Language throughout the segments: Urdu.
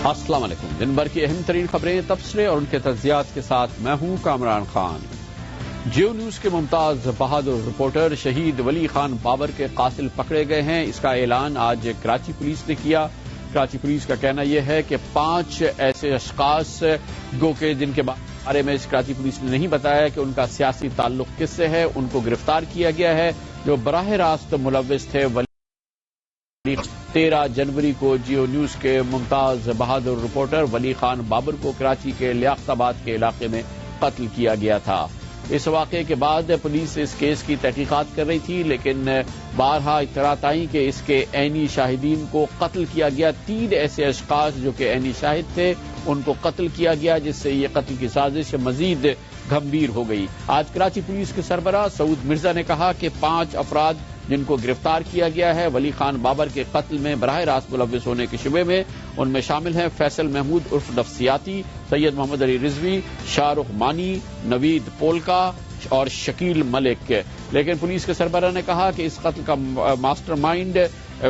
السلام علیکم۔ دن بھر کی اہم ترین خبریں، تبصرے اور ان کے تجزیات کے ساتھ میں ہوں کامران خان۔ جیو نیوز کے ممتاز بہادر رپورٹر شہید ولی خان بابر کے قاتل پکڑے گئے ہیں۔ اس کا اعلان آج کراچی پولیس نے کیا۔ کراچی پولیس کا کہنا یہ ہے کہ 5 ایسے اشخاص گو کہ جن کے بارے میں کراچی پولیس نے نہیں بتایا کہ ان کا سیاسی تعلق کس سے ہے، ان کو گرفتار کیا گیا ہے، جو براہ راست ملوث تھے۔ 13 جنوری کو جیو نیوز کے ممتاز بہادر رپورٹر ولی خان بابر کو کراچی کے لیاقت آباد کے علاقے میں قتل کیا گیا تھا۔ اس واقعے کے بعد پولیس اس کیس کی تحقیقات کر رہی تھی، لیکن بارہا اطلاعات آئیں کہ اس کے عینی شاہدین کو قتل کیا گیا۔ 3 ایسے اشخاص جو کہ عینی شاہد تھے ان کو قتل کیا گیا، جس سے یہ قتل کی سازش مزید گھمبیر ہو گئی۔ آج کراچی پولیس کے سربراہ سعود مرزا نے کہا کہ 5 افراد جن کو گرفتار کیا گیا ہے ولی خان بابر کے قتل میں براہ راست ملوث ہونے کے شبے میں، ان میں شامل ہیں فیصل محمود عرف نفسیاتی، سید محمد علی رضوی، شاہ رخ مانی، نوید پولکا اور شکیل ملک۔ لیکن پولیس کے سربراہ نے کہا کہ اس قتل کا ماسٹر مائنڈ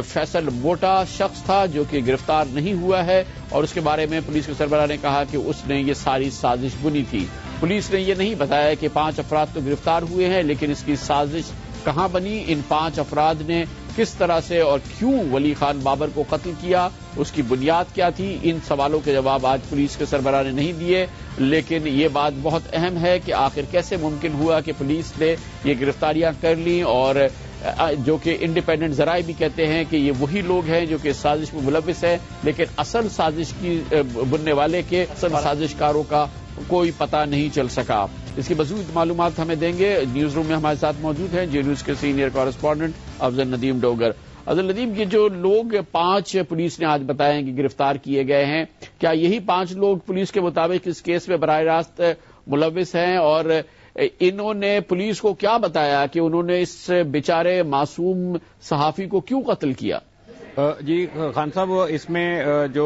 فیصل موٹا شخص تھا، جو کہ گرفتار نہیں ہوا ہے، اور اس کے بارے میں پولیس کے سربراہ نے کہا کہ اس نے یہ ساری سازش بنی تھی۔ پولیس نے یہ نہیں بتایا کہ 5 افراد تو گرفتار ہوئے ہیں، لیکن اس کی سازش کہاں بنی، ان 5 افراد نے کس طرح سے اور کیوں ولی خان بابر کو قتل کیا، اس کی بنیاد کیا تھی، ان سوالوں کے جواب آج پولیس کے سربراہ نے نہیں دیے۔ لیکن یہ بات بہت اہم ہے کہ آخر کیسے ممکن ہوا کہ پولیس نے یہ گرفتاریاں کر لیں، اور جو کہ انڈیپینڈنٹ ذرائع بھی کہتے ہیں کہ یہ وہی لوگ ہیں جو کہ سازش میں ملوث ہیں، لیکن اصل سازش کی بننے والے کے، اصل سازشکاروں کا کوئی پتہ نہیں چل سکا۔ اس کی مزید معلومات ہمیں دیں گے۔ نیوز روم میں ہمارے ساتھ موجود ہیں جیو نیوز کے سینئر کورسپونڈنٹ افضل ندیم ڈوگر۔ افضل ندیم، یہ جو لوگ 5 پولیس نے آج بتایا کہ گرفتار کیے گئے ہیں، کیا یہی 5 لوگ پولیس کے مطابق اس کیس میں براہ راست ملوث ہیں، اور انہوں نے پولیس کو کیا بتایا کہ انہوں نے اس بیچارے معصوم صحافی کو کیوں قتل کیا؟ جی خان صاحب، اس میں جو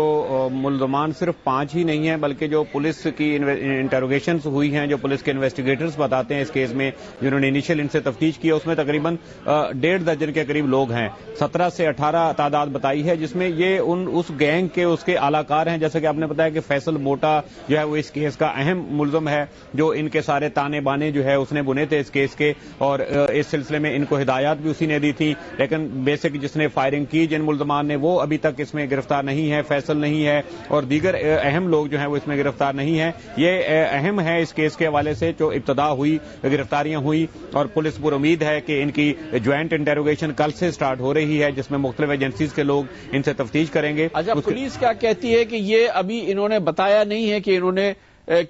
ملزمان صرف 5 ہی نہیں ہیں، بلکہ جو پولیس کی انٹروگیشنز ہوئی ہیں، جو پولیس کے انویسٹیگیٹرز بتاتے ہیں اس کیس میں، جنہوں نے انیشل ان سے تفتیش کیا، اس میں تقریباً 1.5 درجن کے قریب لوگ ہیں۔ 17 سے 18 تعداد بتائی ہے، جس میں یہ اس گینگ کے اس کے اعلی کار ہیں۔ جیسا کہ آپ نے بتایا کہ فیصل موٹا جو ہے وہ اس کیس کا اہم ملزم ہے، جو ان کے سارے تانے بانے جو ہے اس نے بنے تھے اس کیس کے، اور اس سلسلے میں ان کو ہدایات بھی اسی نے دی تھی۔ لیکن بیسک جس نے فائرنگ کی، جن ملزمان نے، وہ ابھی تک اس میں گرفتار نہیں ہے، فیصل نہیں ہے، اور دیگر اہم لوگ جو ہیں وہ اس میں گرفتار نہیں ہیں۔ یہ اہم ہے اس کیس کے حوالے سے، جو ابتدا ہوئی، گرفتاریاں ہوئی، اور پولیس پر امید ہے کہ ان کی جوائنٹ انٹروگیشن کل سے سٹارٹ ہو رہی ہے، جس میں مختلف ایجنسیز کے لوگ ان سے تفتیش کریں گے۔ اچھا، پولیس کیا کہتی ہے کہ یہ ابھی انہوں نے بتایا نہیں ہے کہ انہوں نے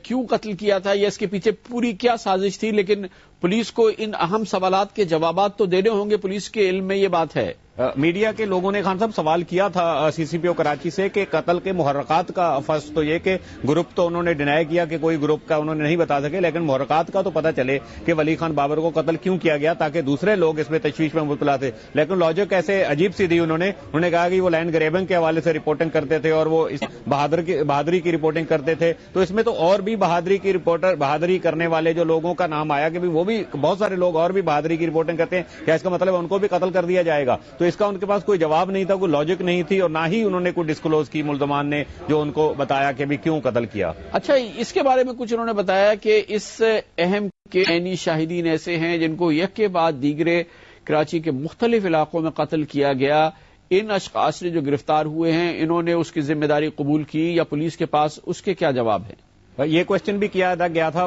کیوں قتل کیا تھا یا اس کے پیچھے پوری کیا سازش تھی، لیکن پولیس کو ان اہم سوالات کے جوابات تو دینے ہوں گے، پولیس کے علم میں یہ بات ہے؟ میڈیا کے لوگوں نے خان صاحب سوال کیا تھا سی سی پی او کراچی سے کہ قتل کے محرکات کا، فرض تو یہ کہ گروپ تو انہوں نے ڈینائی کیا کہ کوئی گروپ کا انہوں نے نہیں بتا سکے، لیکن محرکات کا تو پتہ چلے کہ ولی خان بابر کو قتل کیوں کیا گیا، تاکہ دوسرے لوگ اس میں تشویش میں مبتلا تھے۔ لیکن لاجک ایسے عجیب سی دی انہوں نے کہا کہ وہ لینڈ گریبنگ کے حوالے سے رپورٹنگ کرتے تھے اور وہ اس بہادری کی رپورٹنگ کرتے تھے، تو اس میں تو اور بھی بہادری کرنے والے جو لوگوں کا نام آیا کہ وہ بھی بہت سارے لوگ اور بھی بہادری کی رپورٹنگ کرتے ہیں، کیا اس کا مطلب ان کو بھی قتل کر دیا جائے گا؟ تو اس کا ان کے پاس کوئی جواب نہیں تھا، کوئی لاجک نہیں تھی، اور نہ ہی انہوں نے کوئی ڈسکلوز کی ملزمان نے، جو ان کو بتایا کہ بھی کیوں قتل کیا۔ اچھا، اس کے بارے میں کچھ انہوں نے بتایا کہ اس اہم کے عینی شاہدین ایسے ہیں جن کو یک کے بعد دیگرے کراچی کے مختلف علاقوں میں قتل کیا گیا۔ ان اشخاص نے جو گرفتار ہوئے ہیں، انہوں نے اس کی ذمہ داری قبول کی یا پولیس کے پاس اس کے کیا جواب ہیں؟ یہ کوشچن بھی کیا گیا تھا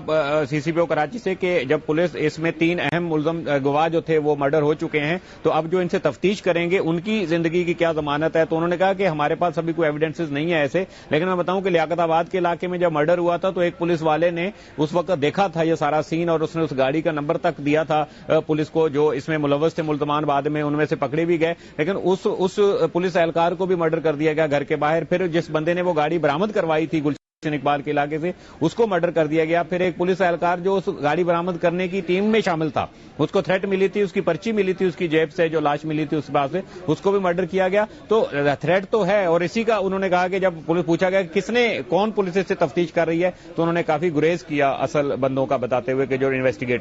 سی سی پی او کراچی سے کہ جب پولیس اس میں 3 اہم ملزم گواہ جو تھے وہ مرڈر ہو چکے ہیں، تو اب جو ان سے تفتیش کریں گے ان کی زندگی کی کیا ضمانت ہے؟ تو انہوں نے کہا کہ ہمارے پاس ابھی کوئی ایویڈنسز نہیں ہے ایسے، لیکن میں بتاؤں کہ لیاقت آباد کے علاقے میں جب مرڈر ہوا تھا تو ایک پولیس والے نے اس وقت دیکھا تھا یہ سارا سین، اور اس نے اس گاڑی کا نمبر تک دیا تھا پولیس کو جو اس میں ملوث تھے ملزمان، بعد میں ان میں سے پکڑے بھی گئے، لیکن اس پولیس اہلکار کو بھی مرڈر کر دیا گیا گھر کے باہر۔ پھر جس بندے نے وہ گاڑی برآمد کروائی تھی اقبال کے علاقے سے، اس کو مرڈر کر دیا گیا۔ پھر ایک پولیس اہلکار جو اس گاڑی برآمد کرنے کی ٹیم میں شامل تھا، اس کو تھریٹ ملی تھی، اس کی پرچی ملی تھی، اس کی جیب سے جو لاش ملی تھی اس پاس سے، اس کو بھی مرڈر کیا گیا۔ تو تھریٹ تو ہے، اور اسی کا انہوں نے کہا کہ جب پولیس پوچھا گیا کون پولیس سے تفتیش کر رہی ہے، تو انہوں نے کافی گریز کیا اصل بندوں کا، بتاتے ہوئے کہ جو انویسٹیگیٹ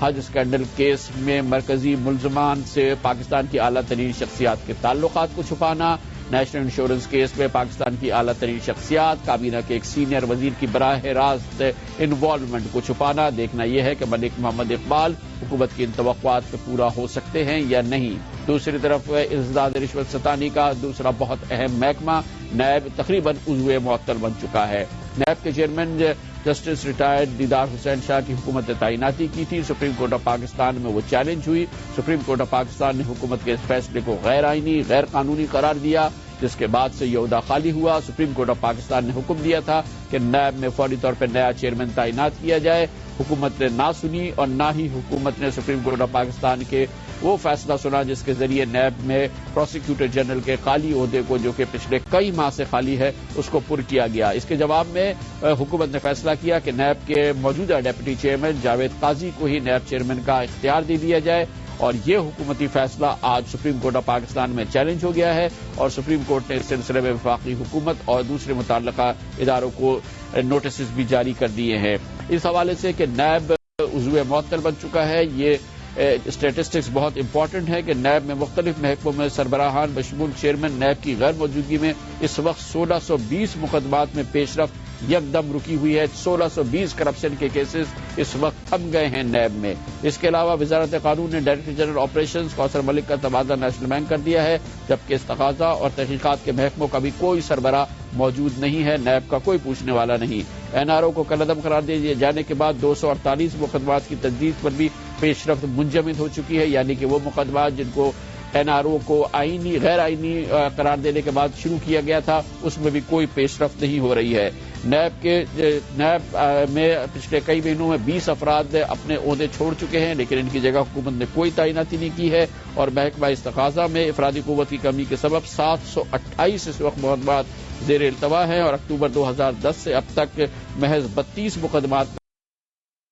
حج اسکینڈل کیس میں مرکزی ملزمان سے پاکستان کی اعلیٰ ترین شخصیات کے تعلقات کو چھپانا، نیشنل انشورنس کیس میں پاکستان کی اعلیٰ ترین شخصیات کابینہ کے ایک سینئر وزیر کی براہ راست انوالومنٹ کو چھپانا، دیکھنا یہ ہے کہ ملک محمد اقبال حکومت کی ان توقعات پہ پورا ہو سکتے ہیں یا نہیں۔ دوسری طرف انسداد رشوت ستانی کا دوسرا بہت اہم محکمہ نیب تقریباً عضو معطل بن چکا ہے۔ نیب کے چیئرمین جسٹس ریٹائرڈ دیدار حسین شاہ کی حکومت نے تعیناتی کی تھی، سپریم کورٹ آف پاکستان میں وہ چیلنج ہوئی۔ سپریم کورٹ آف پاکستان نے حکومت کے اس فیصلے کو غیر آئینی، غیر قانونی قرار دیا، جس کے بعد سے یہ عہدہ خالی ہوا۔ سپریم کورٹ آف پاکستان نے حکم دیا تھا کہ نیب میں فوری طور پر نیا چیئرمین تعینات کیا جائے، حکومت نے نہ سنی، اور نہ ہی حکومت نے سپریم کورٹ آف پاکستان کے وہ فیصلہ سنا جس کے ذریعے نیب میں پروسیکیوٹر جنرل کے خالی عہدے کو، جو کہ پچھلے کئی ماہ سے خالی ہے، اس کو پر کیا گیا۔ اس کے جواب میں حکومت نے فیصلہ کیا کہ نیب کے موجودہ ڈیپٹی چیئرمین جاوید قاضی کو ہی نیب چیئرمین کا اختیار دے دیا جائے، اور یہ حکومتی فیصلہ آج سپریم کورٹ آف پاکستان میں چیلنج ہو گیا ہے، اور سپریم کورٹ نے اس سلسلے میں وفاقی حکومت اور دوسرے متعلقہ اداروں کو نوٹسز بھی جاری کر دیے ہیں۔ اس حوالے سے کہ نیب عضو معطل بن چکا ہے، یہ اسٹیٹسٹکس بہت امپورٹنٹ ہے کہ نیب میں مختلف محکموں میں سربراہان بشمول چیئرمین نیب کی غیر موجودگی میں اس وقت 1620 مقدمات میں پیش رفت یکدم رکی ہوئی ہے۔ 1620 کرپشن کے کیسز اس وقت تھم گئے ہیں نیب میں۔ اس کے علاوہ وزارت قانون نے ڈائریکٹر جنرل آپریشنز کوثر ملک کا تبادلہ نیشنل بینک کر دیا ہے، جبکہ اس تقاضا اور تحقیقات کے محکموں کا بھی کوئی سربراہ موجود نہیں ہے، نیب کا کوئی پوچھنے والا نہیں۔ این آر او کو کالعدم قرار دے دیے جانے کے بعد 248 مقدمات کی تجدید پر بھی پیش رفت منجمد ہو چکی ہے، یعنی کہ وہ مقدمات جن کو این آر او کو آئینی غیر آئینی قرار دینے کے بعد شروع کیا گیا تھا، اس میں بھی کوئی پیش رفت نہیں ہو رہی ہے۔ نیب میں پچھلے کئی مہینوں میں 20 افراد اپنے عہدے چھوڑ چکے ہیں، لیکن ان کی جگہ حکومت نے کوئی تعیناتی نہیں کی ہے، اور محکمہ استقاضہ میں افرادی قوت کی کمی کے سبب 728 اس وقت مقدمات زیر التوا ہیں، اور اکتوبر 2010 سے اب تک محض 32 مقدمات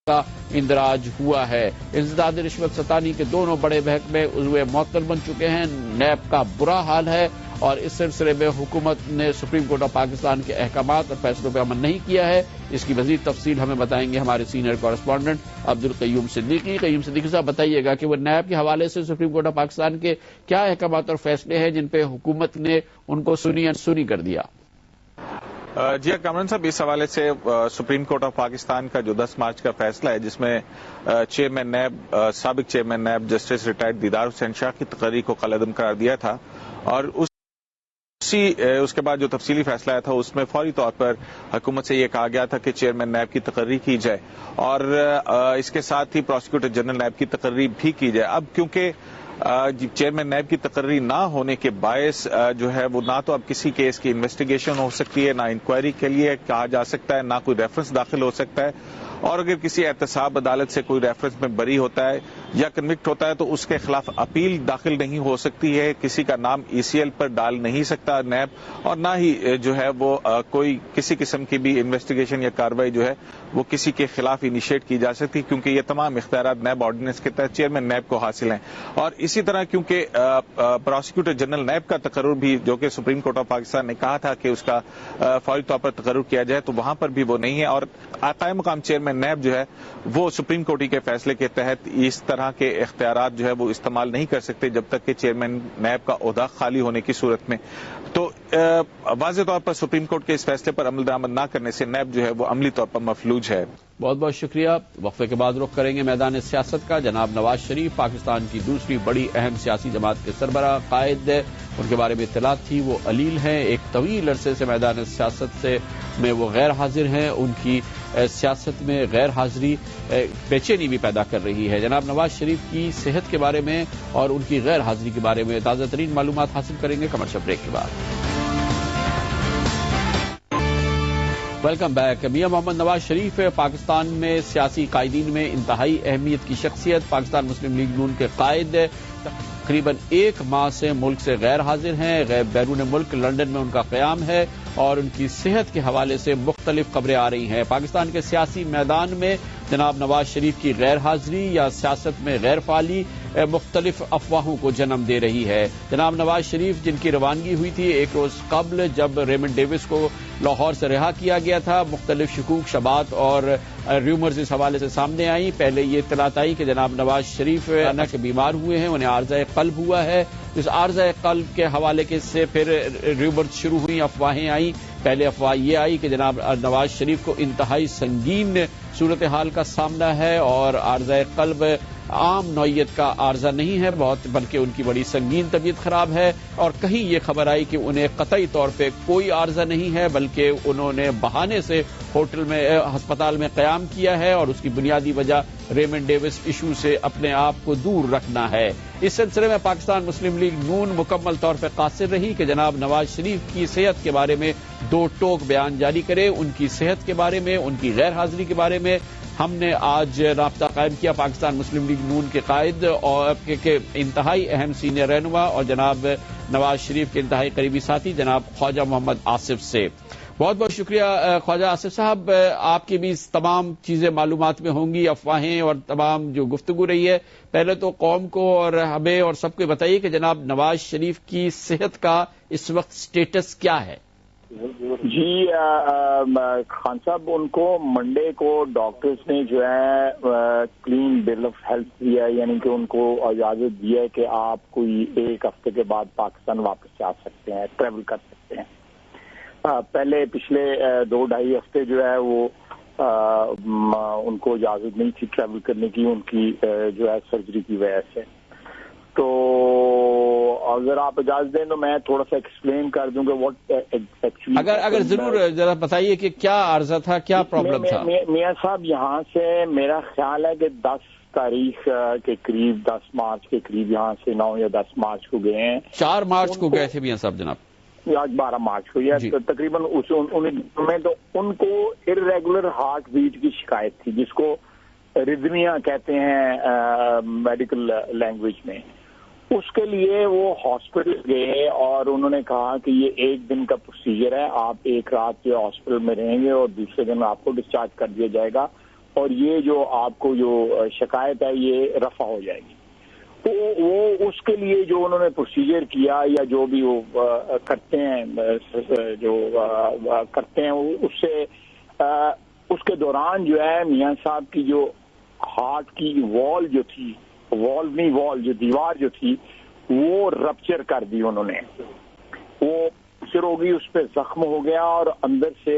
کا اندراج ہوا ہے۔ انسداد رشوت ستانی کے دونوں بڑے محکمے عضو معطل بن چکے ہیں، نیب کا برا حال ہے، اور اس سلسلے میں حکومت نے سپریم کورٹ آف پاکستان کے احکامات اور فیصلوں پہ عمل نہیں کیا ہے۔ اس کی مزید تفصیل ہمیں بتائیں گے ہمارے سینئر کورسپونڈنٹ عبدالقیوم صدیقی۔ قیوم صدیقی صاحب، بتائیے گا کہ وہ نیب کے حوالے سے سپریم کورٹ آف پاکستان کے کیا احکامات اور فیصلے ہیں جن پہ حکومت نے ان کو سنی کر دیا؟ جی کامران صاحب، اس حوالے سے سپریم کورٹ آف پاکستان کا جو 10 مارچ کا فیصلہ ہے، جس میں چیئرمین نیب سابق چیئرمین نیب جسٹس ریٹائرڈ دیدار حسین شاہ کی تقرری کو کالعدم قرار دیا تھا، اور اس کے بعد جو تفصیلی فیصلہ آیا تھا اس میں فوری طور پر حکومت سے یہ کہا گیا تھا کہ چیئرمین نیب کی تقرری کی جائے، اور اس کے ساتھ ہی پروسیکیوٹر جنرل نیب کی تقرری بھی کی جائے۔ اب کیونکہ چیئرمین نیب کی تقرری نہ ہونے کے باعث جو ہے وہ نہ تو اب کسی کیس کی انویسٹیگیشن ہو سکتی ہے، نہ انکوائری کے لیے کہا جا سکتا ہے، نہ کوئی ریفرنس داخل ہو سکتا ہے، اور اگر کسی احتساب عدالت سے کوئی ریفرنس میں بری ہوتا ہے یا کنوکٹ ہوتا ہے تو اس کے خلاف اپیل داخل نہیں ہو سکتی ہے، کسی کا نام ای سی ایل پر ڈال نہیں سکتا نیب، اور نہ ہی جو ہے وہ کوئی کسی قسم کی بھی انویسٹیگیشن یا کارروائی جو ہے وہ کسی کے خلاف انیشیٹ کی جا سکتی، کیونکہ یہ تمام اختیارات نیب آرڈیننس کے تحت چیئرمین نیب کو حاصل ہیں۔ اور اسی طرح کیونکہ پروسیکیوٹر جنرل نیب کا تقرر بھی، جو کہ سپریم کورٹ آف پاکستان نے کہا تھا کہ اس کا فوری طور پر تقرر کیا جائے، تو وہاں پر بھی وہ نہیں ہے، اور قائم مقام چیئرمین نیب جو ہے وہ سپریم کورٹ کے فیصلے کے تحت اس طرح کے اختیارات جو ہے وہ استعمال نہیں کر سکتے جب تک کہ چیئرمین نیب کا عہدہ خالی ہونے کی صورت میں۔ تو واضح طور پر سپریم کورٹ کے اس فیصلے پر عمل درآمد نہ کرنے سے نیب جو ہے وہ عملی طور پر مفلوج ہے۔ بہت بہت شکریہ۔ وقفے کے بعد رخ کریں گے میدان سیاست کا۔ جناب نواز شریف پاکستان کی دوسری بڑی اہم سیاسی جماعت کے سربراہ قائد، ان کے بارے میں اطلاعات تھی، وہ علیل ہیں، ایک طویل عرصے سے میدان سیاست میں وہ غیر حاضر ہیں، ان کی سیاست میں غیر حاضری بے چینی بھی پیدا کر رہی ہے۔ جناب نواز شریف کی صحت کے بارے میں اور ان کی غیر حاضری کے بارے میں تازہ ترین معلومات حاصل کریں گے کمرشل بریک کے بعد۔ Welcome back. میاں محمد نواز شریف پاکستان میں سیاسی قائدین میں انتہائی اہمیت کی شخصیت، پاکستان مسلم لیگ نون کے قائد، تقریباً 1 ماہ سے ملک سے غیر حاضر ہیں۔ بیرون ملک لندن میں ان کا قیام ہے، اور ان کی صحت کے حوالے سے مختلف خبریں آ رہی ہیں۔ پاکستان کے سیاسی میدان میں جناب نواز شریف کی غیر حاضری یا سیاست میں غیر فعالی مختلف افواہوں کو جنم دے رہی ہے۔ جناب نواز شریف جن کی روانگی ہوئی تھی ایک روز قبل جب ریمنڈ ڈیوس کو لاہور سے رہا کیا گیا تھا، مختلف شکوک شبہات اور ریومرز اس حوالے سے سامنے آئیں۔ پہلے یہ اطلاعات آئی کہ جناب نواز شریف اچانک بیمار ہوئے ہیں، انہیں عارضہ قلب ہوا ہے۔ اس عارضہ قلب کے حوالے سے پھر ریومرز شروع ہوئی، افواہیں آئیں۔ پہلے افواہ یہ آئی کہ جناب نواز شریف کو انتہائی سنگین صورتحال کا سامنا ہے اور عارضہ قلب عام نوعیت کا عارضہ نہیں ہے بلکہ ان کی بڑی سنگین طبیعت خراب ہے، اور کہیں یہ خبر آئی کہ انہیں قطعی طور پہ کوئی عارضہ نہیں ہے بلکہ انہوں نے بہانے سے ہسپتال میں قیام کیا ہے اور اس کی بنیادی وجہ ریمنڈ ڈیوس ایشو سے اپنے آپ کو دور رکھنا ہے۔ اس سلسلے میں پاکستان مسلم لیگ نون مکمل طور پہ قاصر رہی کہ جناب نواز شریف کی صحت کے بارے میں دو ٹوک بیان جاری کرے۔ ان کی صحت کے بارے میں، ان کی غیر حاضری کے بارے میں ہم نے آج رابطہ قائم کیا پاکستان مسلم لیگ نون کے قائد اور انتہائی اہم سینئر رہنما اور جناب نواز شریف کے انتہائی قریبی ساتھی جناب خواجہ محمد آصف سے۔ بہت بہت شکریہ خواجہ آصف صاحب، آپ کی بھی تمام چیزیں معلومات میں ہوں گی، افواہیں اور تمام جو گفتگو رہی ہے۔ پہلے تو قوم کو اور ہمیں اور سب کو بتائیے کہ جناب نواز شریف کی صحت کا اس وقت سٹیٹس کیا ہے؟ جی خان صاحب، ان کو منڈے کو ڈاکٹرز نے جو ہے کلین بل آف ہیلتھ دیا، یعنی کہ ان کو اجازت دی ہے کہ آپ کوئی ایک ہفتے کے بعد پاکستان واپس جا سکتے ہیں، ٹریول کر سکتے ہیں۔ پہلے پچھلے 2-2.5 ہفتے جو ہے وہ ان کو اجازت نہیں تھی ٹریول کرنے کی، ان کی جو ہے سرجری کی وجہ سے۔ تو اگر آپ اجازت دیں تو میں تھوڑا سا ایکسپلین کر دوں گا واٹ ایکچولی، اگر ضرور ذرا بتائیے کہ کیا عرضہ تھا، کیا پرابلم تھا؟ میاں صاحب یہاں سے میرا خیال ہے کہ 10 تاریخ کے قریب، 10 مارچ کے قریب یہاں سے 9 یا 10 مارچ کو گئے ہیں۔ 4 مارچ کو گئے تھے میاں صاحب جناب، آج 12 مارچ کو یا تقریباً میں تو ان کو ارریگولر ہارٹ بیٹ کی شکایت تھی، جس کو ریدمیا کہتے ہیں میڈیکل لینگویج میں۔ اس کے لیے وہ ہاسپٹل گئے اور انہوں نے کہا کہ یہ 1 دن کا پروسیجر ہے، آپ 1 رات جو ہاسپٹل میں رہیں گے اور دوسرے دن آپ کو ڈسچارج کر دیا جائے گا اور یہ جو آپ کو جو شکایت ہے یہ رفع ہو جائے گی۔ تو وہ اس کے لیے جو انہوں نے پروسیجر کیا یا جو بھی وہ کرتے ہیں اس سے اس کے دوران جو ہے میاں صاحب کی جو ہارٹ کی وال جو تھی، جو دیوار جو تھی وہ رپچر کر دی انہوں نے، وہ سر ہو گئی، اس پہ زخم ہو گیا اور اندر سے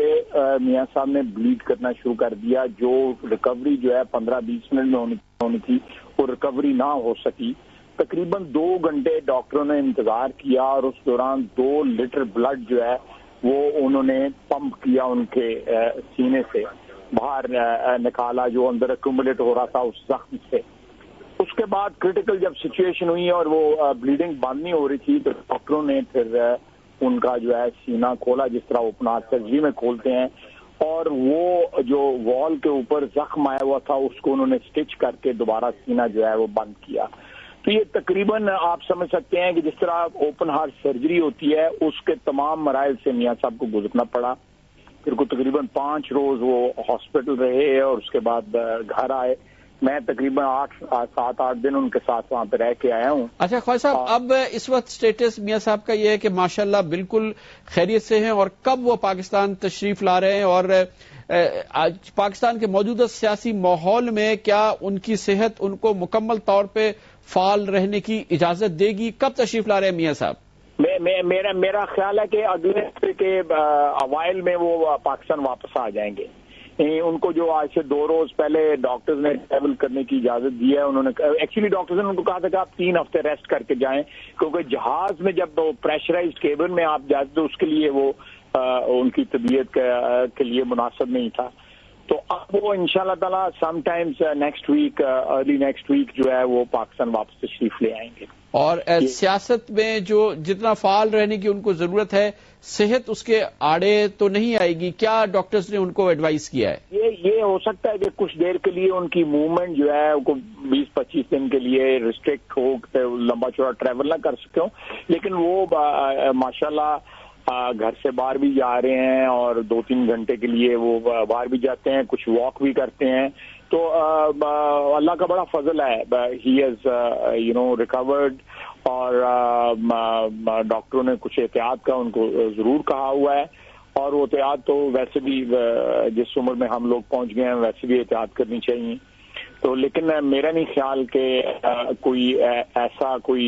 میاں صاحب نے بلیڈ کرنا شروع کر دیا۔ جو ریکوری جو ہے 15-20 منٹ میں ہونی تھی وہ ریکوری نہ ہو سکی۔ تقریباً 2 گھنٹے ڈاکٹروں نے انتظار کیا اور اس دوران 2 لیٹر بلڈ جو ہے وہ انہوں نے پمپ کیا ان کے سینے سے باہر نکالا، جو اندر ایکومولیٹ ہو رہا تھا اس زخم سے۔ اس کے بعد کریٹیکل جب سچویشن ہوئی اور وہ بلیڈنگ بند نہیں ہو رہی تھی تو ڈاکٹروں نے پھر ان کا جو ہے سینہ کھولا، جس طرح اوپن ہارٹ سرجری میں کھولتے ہیں، اور وہ جو وال کے اوپر زخم آیا ہوا تھا اس کو انہوں نے سٹچ کر کے دوبارہ سینہ جو ہے وہ بند کیا۔ تو یہ تقریباً آپ سمجھ سکتے ہیں کہ جس طرح اوپن ہارٹ سرجری ہوتی ہے اس کے تمام مراحل سے میاں صاحب کو گزرنا پڑا۔ پھر کو تقریباً 5 روز وہ ہاسپٹل رہے اور اس کے بعد گھر آئے۔ میں تقریباً 7-8 دن ان کے ساتھ وہاں پہ رہ کے آیا ہوں۔ اچھا خواجہ صاحب، اب اس وقت سٹیٹس میاں صاحب کا یہ ہے کہ ماشاءاللہ بالکل خیریت سے ہیں، اور کب وہ پاکستان تشریف لا رہے ہیں، اور آج پاکستان کے موجودہ سیاسی ماحول میں کیا ان کی صحت ان کو مکمل طور پہ فعال رہنے کی اجازت دے گی؟ کب تشریف لا رہے ہیں میاں صاحب؟ میرا خیال ہے کہ اگلے ہفتے کے اوائل میں وہ پاکستان واپس آ جائیں گے۔ ان کو جو آج سے 2 روز پہلے ڈاکٹرز نے ٹریول کرنے کی اجازت دی ہے، انہوں نے ایکچولی ڈاکٹرز نے ان کو کہا تھا کہ آپ 3 ہفتے ریسٹ کر کے جائیں، کیونکہ جہاز میں جب پریشرائزڈ کیبن میں آپ جاتے تو اس کے لیے وہ ان کی طبیعت کے لیے مناسب نہیں تھا۔ تو اب وہ انشاءاللہ تعالی some times next week, early next week جو ہے وہ پاکستان واپس تشریف لے آئیں گے۔ اور سیاست میں جو جتنا فعال رہنے کی ان کو ضرورت ہے، صحت اس کے آڑے تو نہیں آئے گی؟ کیا ڈاکٹرز نے ان کو ایڈوائز کیا ہے؟ یہ ہو سکتا ہے کہ کچھ دیر کے لیے ان کی موومنٹ جو ہے 20-25 دن کے لیے ریسٹرکٹ ہو، لمبا چوڑا ٹریول نہ کر سکتے ہوں، لیکن وہ ماشاءاللہ گھر سے باہر بھی جا رہے ہیں اور 2-3 گھنٹے کے لیے وہ باہر بھی جاتے ہیں, کچھ واک بھی کرتے ہیں. تو اللہ کا بڑا فضل ہے, ہی ہیز ریکورڈ, اور ڈاکٹروں نے کچھ احتیاط کا ان کو ضرور کہا ہوا ہے, اور وہ احتیاط تو ویسے بھی جس عمر میں ہم لوگ پہنچ گئے ہیں ویسے بھی احتیاط کرنی چاہیے. تو لیکن میرا نہیں خیال کہ کوئی ایسا کوئی